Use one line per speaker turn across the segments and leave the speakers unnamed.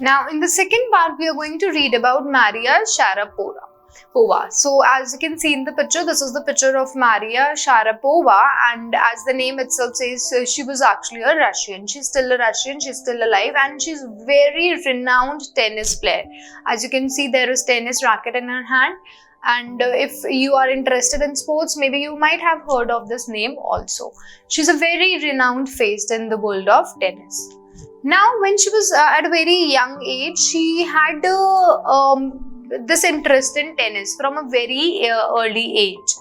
Now in the second part, we are going to read about Maria Sharapova. So as you can see in the picture, this is the picture of Maria Sharapova, and as the name itself says, she was actually a Russian. She's still a Russian, she's still alive, and she's very renowned tennis player. As you can see, there is tennis racket in her hand. And if you are interested in sports, maybe you might have heard of this name also. She's a very renowned face in the world of tennis. Now, when she was at a very young age, she had this interest in tennis from a very early age.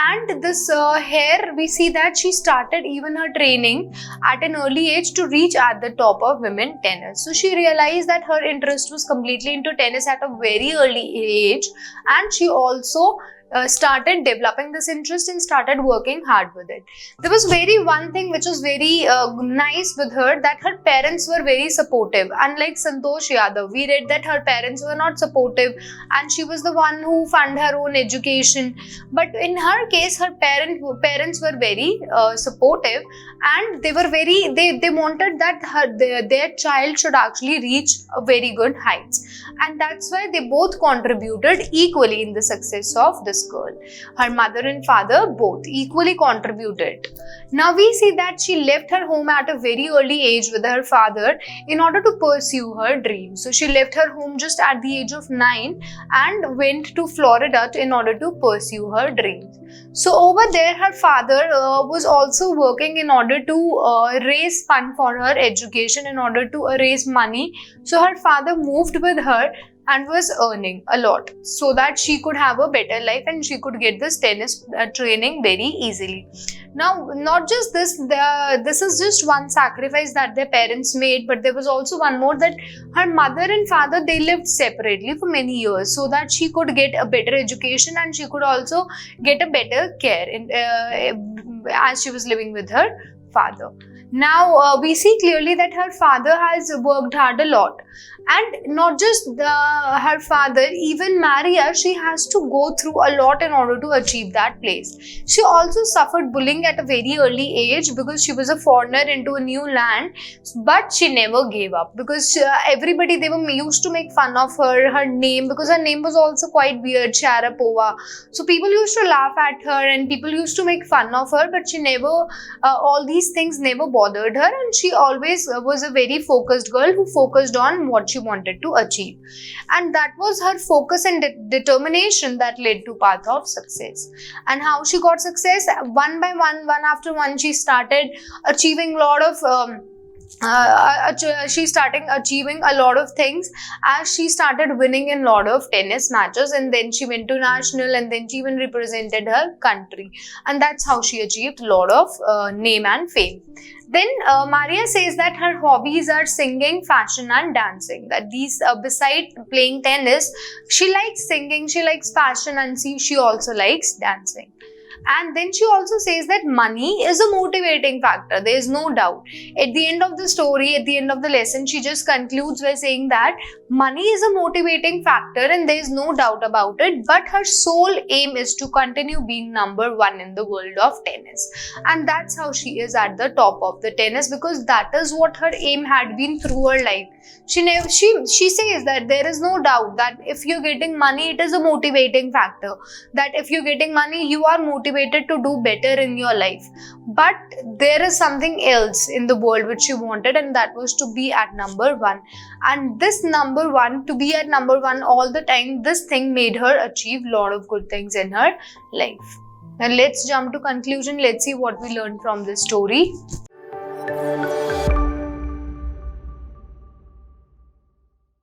And this here we see that she started even her training at an early age to reach at the top of women tennis. So she realized that her interest was completely into tennis at a very early age, and she also started developing this interest and started working hard with it. There was one thing which was very nice with her, that her parents were very supportive. Unlike Santosh Yadav, we read that her parents were not supportive and she was the one who funded her own education. But in her case, her parents were very supportive, and they were they wanted that their child should actually reach a very good heights. And that's why they both contributed equally in the success of this girl. Her mother and father both equally contributed. Now we see that she left her home at a very early age with her father in order to pursue her dreams. So she left her home just at the age of 9 and went to Florida in order to pursue her dreams. So over there, her father was also working in order to raise fund for her education, in order to raise money. So her father moved with her and was earning a lot so that she could have a better life and she could get this tennis training very easily. Now, not just this, this is just one sacrifice that their parents made, but there was also one more, that her mother and father, they lived separately for many years so that she could get a better education and she could also get a better care as she was living with her father. Now we see clearly that her father has worked hard a lot, and not just her father, even Maria, she has to go through a lot in order to achieve that place. She also suffered bullying at a very early age because she was a foreigner into a new land, but she never gave up because everybody, they were used to make fun of her name, because her name was also quite weird, Sharapova. So people used to laugh at her and people used to make fun of her, but she never, all these things never bothered her, and she always was a very focused girl who focused on what she wanted to achieve. And that was her focus and determination that led to path of success. And how she got success? One by one after one, she started achieving a lot of achieving a lot of things as she started winning in a lot of tennis matches, and then she went to national, and then she even represented her country, and that's how she achieved a lot of name and fame. Then Maria says that her hobbies are singing, fashion and dancing. That these, beside playing tennis, she likes singing, she likes fashion, and she also likes dancing. And then she also says that money is a motivating factor. There is no doubt. At the end of the story, at the end of the lesson, she just concludes by saying that money is a motivating factor and there is no doubt about it. But her sole aim is to continue being number one in the world of tennis. And that's how she is at the top of the tennis, because that is what her aim had been through her life. She says that there is no doubt that if you're getting money, it is a motivating factor. That if you're getting money, you are motivated to do better in your life. But there is something else in the world which she wanted, and that was to be at number one. And this number one, to be at number one all the time, this thing made her achieve a lot of good things in her life. Now let's jump to conclusion. Let's see what we learned from this story.